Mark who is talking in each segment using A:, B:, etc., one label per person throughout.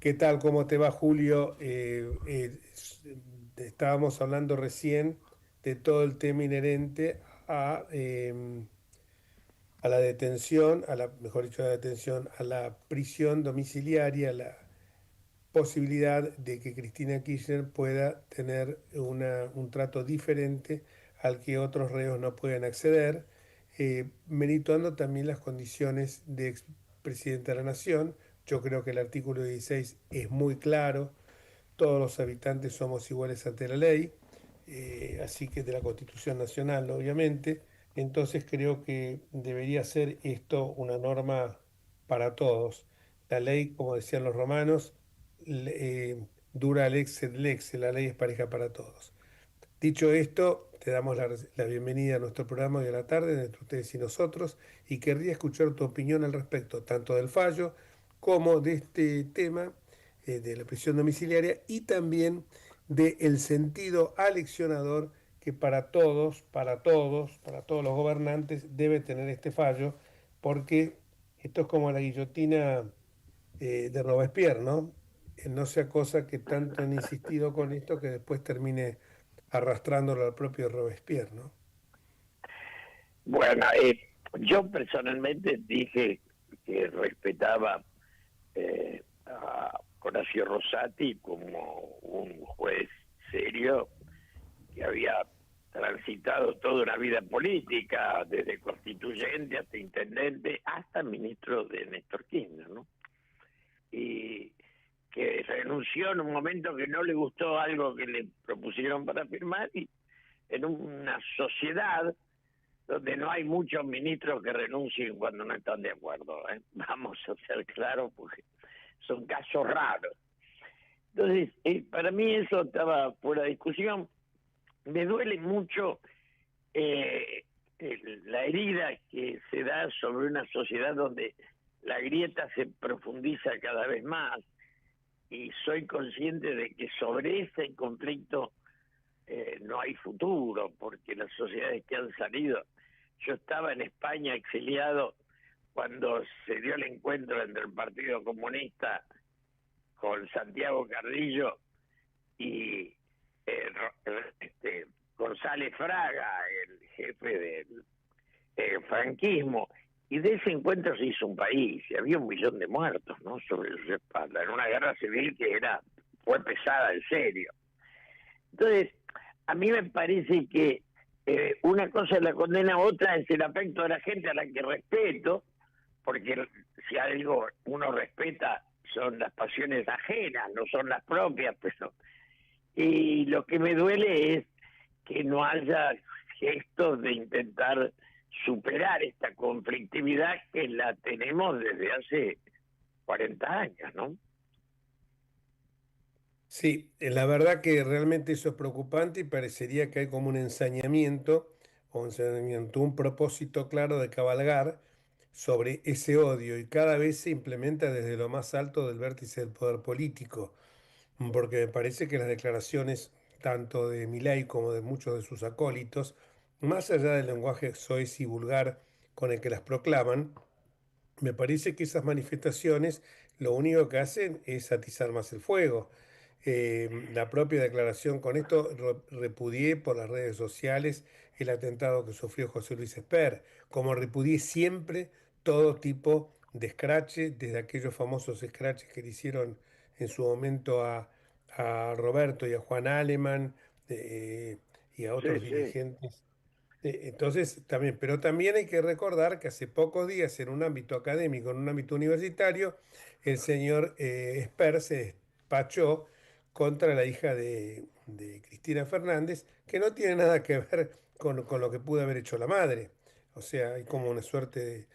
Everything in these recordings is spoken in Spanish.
A: ¿Qué tal? ¿Cómo te va, Julio? Estábamos hablando recién de todo el tema inherente a la detención, mejor dicho, a la detención, a la prisión domiciliaria, la posibilidad de que Cristina Kirchner pueda tener un trato diferente al que otros reos no pueden acceder, merituando también las condiciones de expresidente de la Nación. Yo creo que el artículo 16 es muy claro, todos los habitantes somos iguales ante la ley, así que de la Constitución Nacional, obviamente. Entonces creo que debería ser esto una norma para todos. La ley, como decían los romanos, dura lex sed lex, la ley es pareja para todos. Dicho esto, te damos la bienvenida a nuestro programa de la tarde, entre ustedes y nosotros, y querría escuchar tu opinión al respecto, tanto del fallo como de este tema de la prisión domiciliaria y también del sentido aleccionador que para todos los gobernantes debe tener este fallo, porque esto es como la guillotina de Robespierre, ¿no? No sea cosa que tanto han insistido con esto que después termine arrastrándolo al propio Robespierre, ¿no?
B: Bueno, yo personalmente dije que respetaba a Horacio Rosati como un juez serio que había transitado toda una vida política, desde constituyente hasta intendente, hasta ministro de Néstor Kirchner, ¿no? Y que renunció en un momento que no le gustó algo que le propusieron para firmar, y en una sociedad donde no hay muchos ministros que renuncien cuando no están de acuerdo, ¿eh? Vamos a ser claros, porque son casos raros. Entonces, para mí eso estaba fuera de discusión. Me duele mucho eh, la herida que se da sobre una sociedad donde la grieta se profundiza cada vez más, y soy consciente de que sobre ese conflicto no hay futuro, porque las sociedades que han salido... Yo estaba en España exiliado cuando se dio el encuentro entre el Partido Comunista con Santiago Carrillo y González Fraga, el jefe del franquismo. Y de ese encuentro se hizo un país, y había 1 millón de muertos, ¿no?, sobre su espalda, en una guerra civil que fue pesada en serio. Entonces, a mí me parece que una cosa es la condena, otra es el afecto de la gente, a la que respeto, porque si algo uno respeta son las pasiones ajenas, no son las propias, pero... Y lo que me duele es que no haya gestos de intentar superar esta conflictividad que la tenemos desde hace 40 años, ¿no?
A: Sí, la verdad que realmente eso es preocupante y parecería que hay como un propósito claro de cabalgar sobre ese odio y cada vez se implementa desde lo más alto del vértice del poder político, porque me parece que las declaraciones tanto de Milei como de muchos de sus acólitos, más allá del lenguaje soez y vulgar con el que las proclaman, me parece que esas manifestaciones lo único que hacen es atizar más el fuego. La propia declaración con esto repudié por las redes sociales el atentado que sufrió José Luis Esper, como repudié siempre todo tipo de escrache, desde aquellos famosos escraches que le hicieron en su momento a Roberto y a Juan Aleman y a
B: Sí,
A: otros
B: sí.
A: dirigentes. Entonces, también, pero también hay que recordar que hace pocos días en un ámbito académico, en un ámbito universitario, el señor Esper se despachó contra la hija de Cristina Fernández, que no tiene nada que ver con lo que pudo haber hecho la madre. O sea, hay como una suerte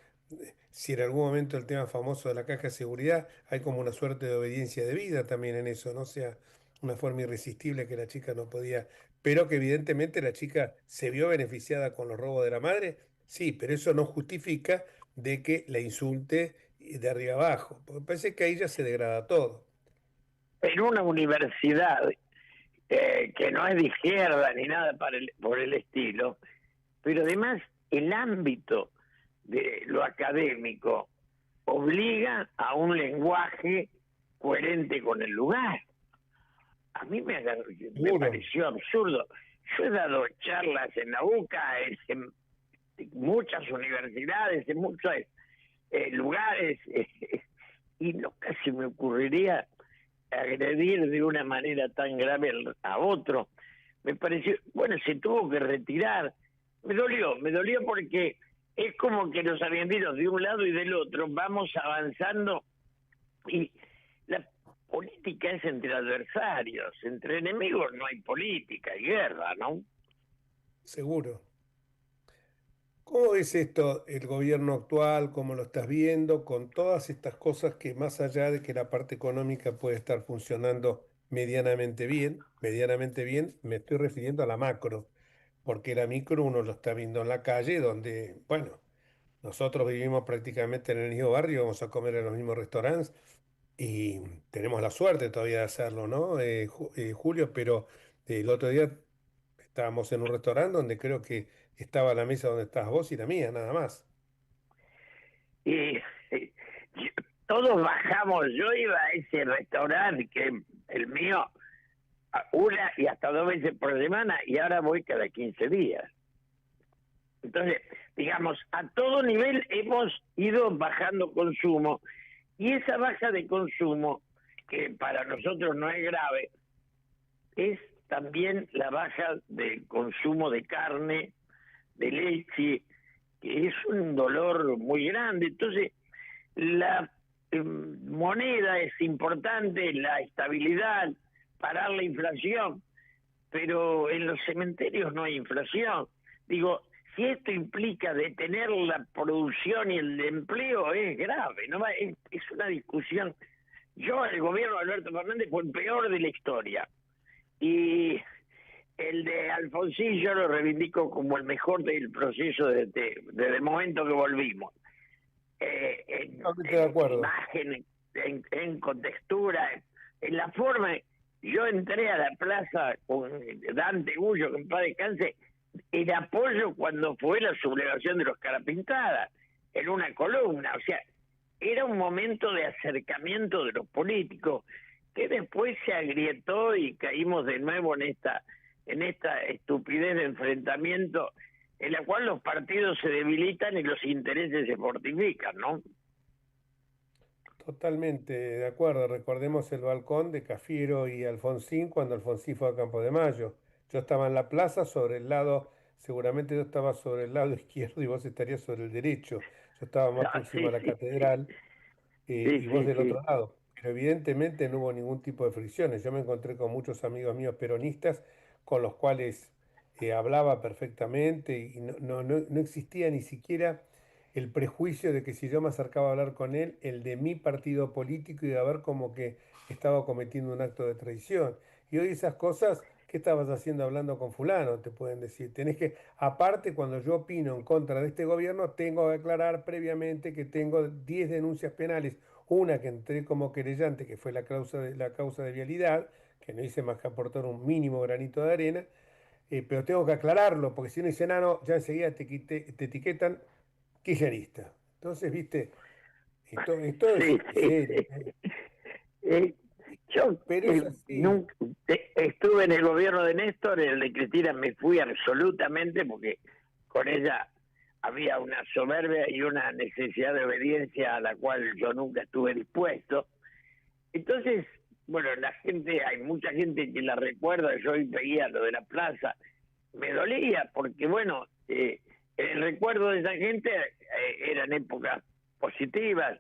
A: si en algún momento el tema famoso de la caja de seguridad, hay como una suerte de obediencia de vida también en eso, ¿no? O sea, una forma irresistible que la chica no podía, pero que evidentemente la chica se vio beneficiada con los robos de la madre, sí, pero eso no justifica de que la insulte de arriba abajo, porque parece que ahí ya se degrada todo.
B: En una universidad que no es de izquierda ni nada por el estilo, pero además el ámbito de lo académico obliga a un lenguaje coherente con el lugar. A mí me
A: Seguro.
B: pareció absurdo. Yo he dado charlas en la UCA, en muchas universidades, en muchos lugares, y nunca se me ocurriría agredir de una manera tan grave a otro. Me pareció, bueno, se tuvo que retirar. Me dolió porque es como que los argentinos de un lado y del otro vamos avanzando y la política es entre adversarios, entre enemigos no hay política, hay guerra, ¿no?
A: Seguro. ¿Cómo ves esto, el gobierno actual, cómo lo estás viendo, con todas estas cosas que más allá de que la parte económica puede estar funcionando medianamente bien, me estoy refiriendo a la macro, porque la micro uno lo está viendo en la calle, donde, bueno, nosotros vivimos prácticamente en el mismo barrio, vamos a comer en los mismos restaurantes y tenemos la suerte todavía de hacerlo, ¿no? Julio, pero el otro día estábamos en un restaurante donde creo que estaba la mesa donde estás vos y la mía, nada más.
B: Y todos bajamos, yo iba a ese restaurante que el mío, una y hasta dos veces por semana, y ahora voy cada 15 días. Entonces, digamos, a todo nivel hemos ido bajando consumo, y esa baja de consumo, que para nosotros no es grave, es también la baja del consumo de carne, de leche, que es un dolor muy grande. Entonces, la moneda es importante, la estabilidad, parar la inflación, pero en los cementerios no hay inflación. Digo, si esto implica detener la producción y el empleo, es grave, ¿no? Es una discusión. El gobierno de Alberto Fernández fue el peor de la historia. Y el de Alfonsín yo lo reivindico como el mejor del proceso desde el momento que volvimos.
A: Totalmente de
B: En
A: acuerdo.
B: imagen, en contextura, en la forma. Yo entré a la plaza con Dante Gullo, que en paz descanse, en apoyo cuando fue la sublevación de los Carapintadas, en una columna. O sea, era un momento de acercamiento de los políticos que después se agrietó y caímos de nuevo en esta estupidez de enfrentamiento en la cual los partidos se debilitan y los intereses se fortifican, ¿no?
A: Totalmente de acuerdo. Recordemos el balcón de Cafiero y Alfonsín cuando Alfonsín fue a Campo de Mayo. Yo estaba en la plaza sobre el lado, seguramente yo estaba sobre el lado izquierdo y vos estarías sobre el derecho. Yo estaba más
B: Ah,
A: próximo
B: sí,
A: a la
B: sí,
A: catedral
B: sí,
A: y vos
B: sí,
A: del otro
B: sí.
A: lado. Pero evidentemente no hubo ningún tipo de fricciones. Yo me encontré con muchos amigos míos peronistas con los cuales hablaba perfectamente y no existía ni siquiera el prejuicio de que si yo me acercaba a hablar con él, el de mi partido político iba a ver como que estaba cometiendo un acto de traición. Y hoy esas cosas, ¿qué estabas haciendo hablando con fulano? Te pueden decir. Tenés que, aparte, cuando yo opino en contra de este gobierno, tengo que aclarar previamente que tengo 10 denuncias penales. Una que entré como querellante, que fue la causa de vialidad, que no hice más que aportar un mínimo granito de arena, pero tengo que aclararlo, porque si uno dice, no, no, ya enseguida te etiquetan kirchnerista. Entonces, viste, esto es
B: Sí, sí,
A: serio, ¿eh?
B: sí. Eh, yo
A: Pero es así.
B: nunca estuve en el gobierno de Néstor, en el de Cristina me fui absolutamente porque con ella había una soberbia y una necesidad de obediencia a la cual yo nunca estuve dispuesto. Entonces, bueno, la gente, hay mucha gente que la recuerda, yo hoy veía lo de la plaza, me dolía porque, bueno, en el recuerdo de esa gente eran épocas positivas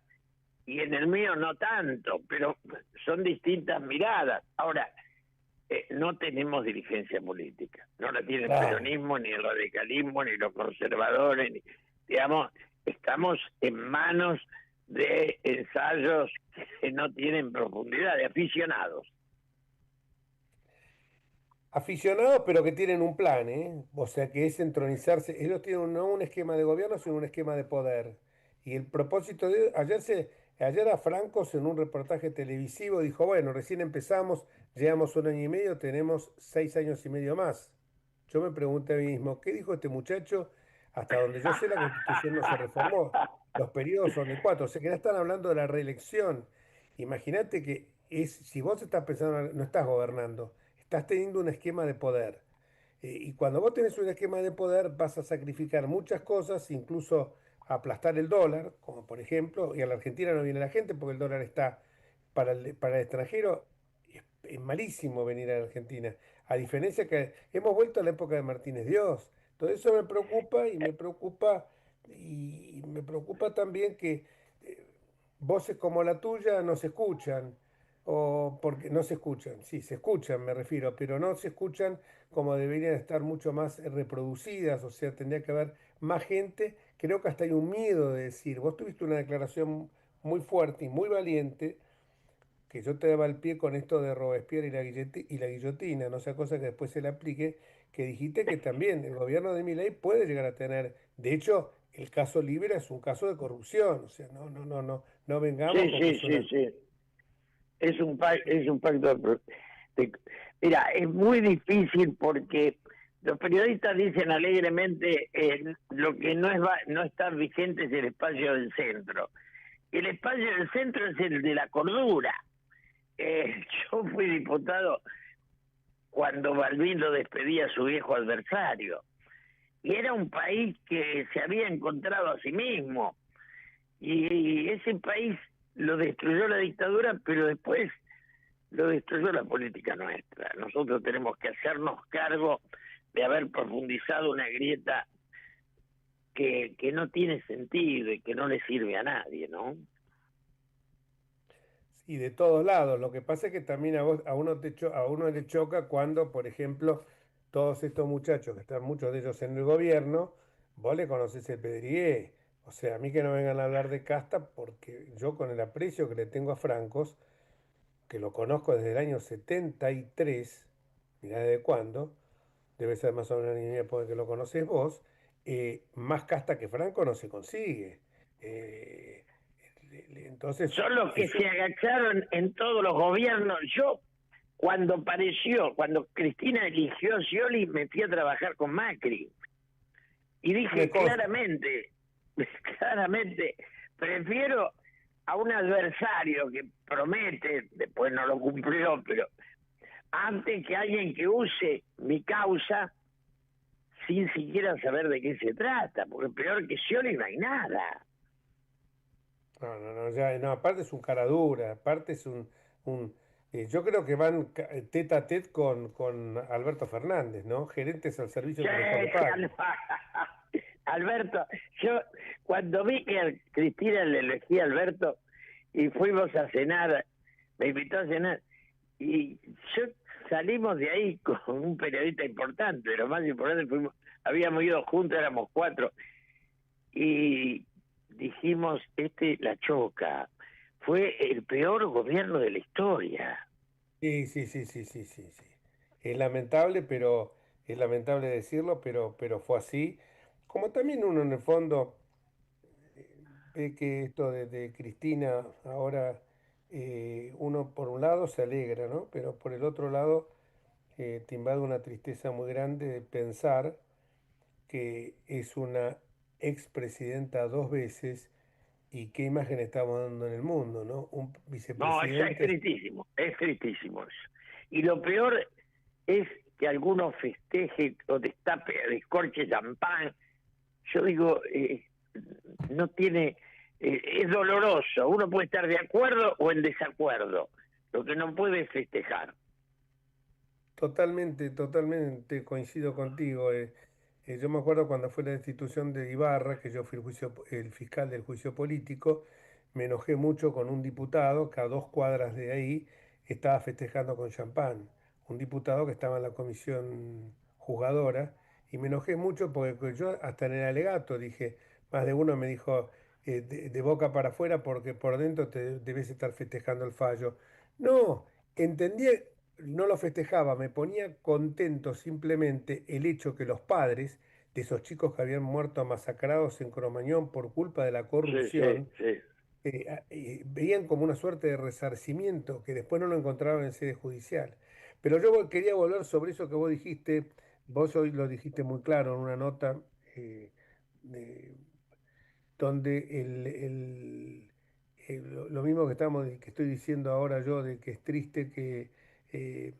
B: y en el mío no tanto, pero son distintas miradas. Ahora, no tenemos dirigencia política, no la tiene el
A: Claro.
B: peronismo, ni el radicalismo, ni los conservadores, digamos, estamos en manos de ensayos que no tienen profundidad, de aficionados.
A: Aficionados, pero que tienen un plan, ¿eh? O sea, que es entronizarse. Ellos tienen no un esquema de gobierno, sino un esquema de poder. Y el propósito de ayer a Francos en un reportaje televisivo dijo, bueno, recién empezamos, llevamos un año y medio, tenemos 6 años y medio más. Yo me pregunté a mí mismo, ¿qué dijo este muchacho? Hasta donde yo sé, la Constitución no se reformó. Los periodos son de 4, o sea que ya están hablando de la reelección. Imagínate que si vos estás pensando, no estás gobernando, estás teniendo un esquema de poder. Y cuando vos tenés un esquema de poder, vas a sacrificar muchas cosas, incluso aplastar el dólar, como por ejemplo, y a la Argentina no viene la gente porque el dólar está para el extranjero, es malísimo venir a la Argentina. A diferencia que hemos vuelto a la época de Martínez Dios. Todo eso me preocupa y me preocupa también que eh, voces como la tuya no se escuchan, o porque no se escuchan, sí, se escuchan, me refiero, pero no se escuchan como deberían estar mucho más reproducidas, o sea, tendría que haber más gente. Creo que hasta hay un miedo de decir, vos tuviste una declaración muy fuerte y muy valiente, que yo te daba el pie con esto de Robespierre y la guillotina, no sea cosa que después se le aplique, que dijiste que también el gobierno de Milei puede llegar a tener, de hecho, el caso Libera es un caso de corrupción, o sea, no vengamos
B: Sí,
A: con que
B: sí,
A: es
B: sí,
A: una...
B: sí. Es un pacto de- Mira, es muy difícil porque los periodistas dicen alegremente lo que no está vigente es el espacio del centro. El espacio del centro es el de la cordura. Yo fui diputado cuando Balbín lo despedía a su viejo adversario. Y era un país que se había encontrado a sí mismo. Y ese país lo destruyó la dictadura, pero después lo destruyó la política nuestra. Nosotros tenemos que hacernos cargo de haber profundizado una grieta que no tiene sentido y que no le sirve a nadie, ¿no?
A: Y de todos lados. Lo que pasa es que también a uno le choca cuando, por ejemplo, todos estos muchachos que están muchos de ellos en el gobierno, vos le conocés el pedrier. O sea, a mí que no vengan a hablar de casta, porque yo con el aprecio que le tengo a Francos, que lo conozco desde el año 73, mirá desde cuándo, debe ser más o menos la niña porque lo conoces vos, más casta que Franco no se consigue. Eh, entonces,
B: Son los que
A: es
B: se
A: un...
B: agacharon en todos los gobiernos. Yo, cuando Cristina eligió a Scioli, me fui a trabajar con Macri. Y
A: Me
B: dije
A: consta.
B: claramente, claramente, prefiero a un adversario que promete, después no lo cumplió, pero antes que alguien que use mi causa sin siquiera saber de qué se trata, porque peor que Scioli no hay nada.
A: No, aparte es un cara dura, aparte es yo creo que van tete a tete con Alberto Fernández, ¿no? Gerentes al servicio que mejor le
B: Che,
A: paguen.
B: Alberto, yo cuando vi que a Cristina le elegía a Alberto y fuimos a cenar, me invitó a cenar, y yo salimos de ahí con un periodista importante, lo más importante, habíamos ido juntos, éramos cuatro, y dijimos, la choca, fue el peor gobierno de la historia.
A: Sí, sí, sí, sí, sí, sí, sí. Es lamentable decirlo, pero fue así. Como también uno en el fondo ve que esto de Cristina ahora uno por un lado se alegra, ¿no? Pero por el otro lado te invade una tristeza muy grande de pensar que es una expresidenta dos veces y qué imagen estamos dando en el mundo, ¿no? Un
B: No, es
A: vicepresidente.
B: tristísimo eso. Y lo peor es que algunos festeje o destape, descorche champán. Yo digo, no tiene, es doloroso. Uno puede estar de acuerdo o en desacuerdo. Lo que no puede es festejar.
A: Totalmente, totalmente coincido contigo. Yo me acuerdo cuando fue la destitución de Ibarra, que yo fui el fiscal del juicio político, me enojé mucho con un diputado que a 2 cuadras de ahí estaba festejando con champán. Un diputado que estaba en la comisión juzgadora, y me enojé mucho porque yo hasta en el alegato dije, más de uno me dijo de boca para afuera porque por dentro te debes estar festejando el fallo. No, entendí, no lo festejaba, me ponía contento simplemente el hecho que los padres de esos chicos que habían muerto masacrados en Cromañón por culpa de la
B: Sí, sí,
A: corrupción,
B: sí.
A: veían como una suerte de resarcimiento que después no lo encontraban en sede judicial. Pero yo quería volver sobre eso que vos dijiste, vos hoy lo dijiste muy claro en una nota, eh, de- donde lo mismo que estoy diciendo ahora yo, de que es triste que eh,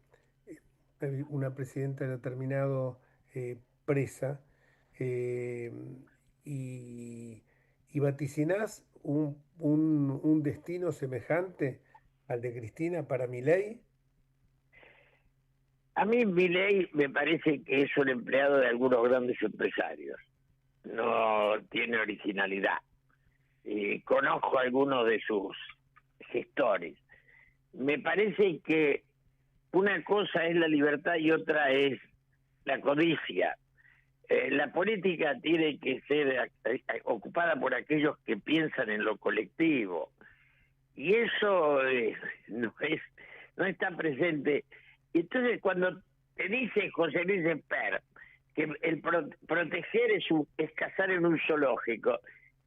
A: una presidenta haya terminado presa, eh, y, y vaticinás un destino semejante al de Cristina para Milei.
B: A mí Milei me parece que es un empleado de algunos grandes empresarios. No tiene originalidad. Conozco algunos de sus gestores. Me parece que una cosa es la libertad y otra es la codicia. La política tiene que ser ocupada por aquellos que piensan en lo colectivo y eso no está presente. Entonces cuando te dice José Luis Esper que el proteger es cazar en un zoológico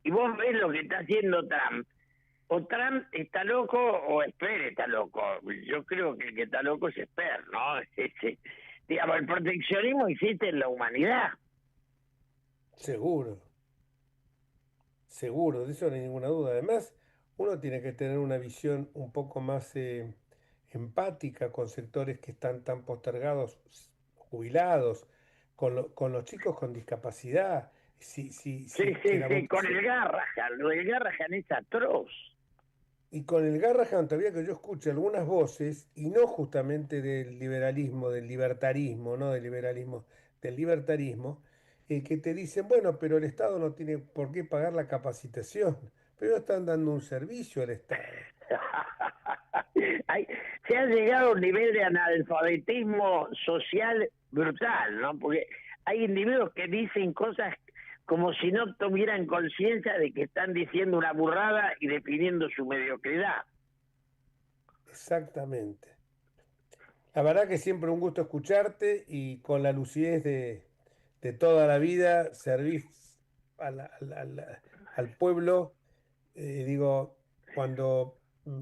B: y vos ves lo que está haciendo Trump, o Trump está loco o Esper está loco. Yo creo que el que está loco es Esper, ¿no? Digamos, el proteccionismo existe en la humanidad.
A: Seguro, seguro, de eso no hay ninguna duda. Además, uno tiene que tener una visión un poco más empática con sectores que están tan postergados, jubilados, con los chicos con discapacidad.
B: Sí,
A: Que
B: sí,
A: la
B: sí, con
A: vocación.
B: el Garrahan. Lo del Garrahan es atroz.
A: Y con el Garrahan todavía que yo escuche algunas voces, y no justamente del liberalismo, del libertarismo, no del liberalismo, del libertarismo, que te dicen, bueno, pero el Estado no tiene por qué pagar la capacitación, pero están dando un servicio al Estado.
B: Hay- Se ha llegado a un nivel de analfabetismo social brutal, ¿no? Porque hay individuos que dicen cosas como si no tuvieran conciencia de que están diciendo una burrada y definiendo su mediocridad.
A: Exactamente. La verdad que siempre un gusto escucharte y con la lucidez de toda la vida servís al pueblo. Digo, cuando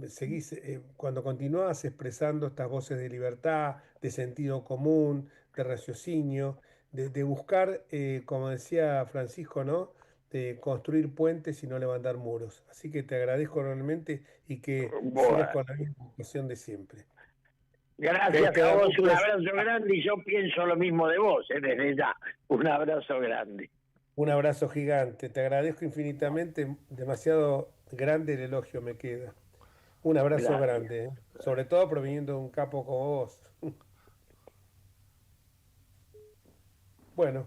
A: seguís, cuando continuás expresando estas voces de libertad, de sentido común, de raciocinio, de buscar, como decía Francisco, ¿no? De construir puentes y no levantar muros. Así que te agradezco enormemente y que sigas
B: Bueno,
A: con la misma vocación de siempre. Que Dios
B: gracias
A: te
B: a
A: da
B: vos, un
A: muchas.
B: abrazo grande y yo pienso lo mismo de vos, desde ya. Un abrazo grande.
A: Un abrazo gigante. Te agradezco infinitamente. Demasiado grande el elogio me queda. Un abrazo
B: Gracias.
A: grande, sobre todo proviniendo de un capo como vos. Bueno.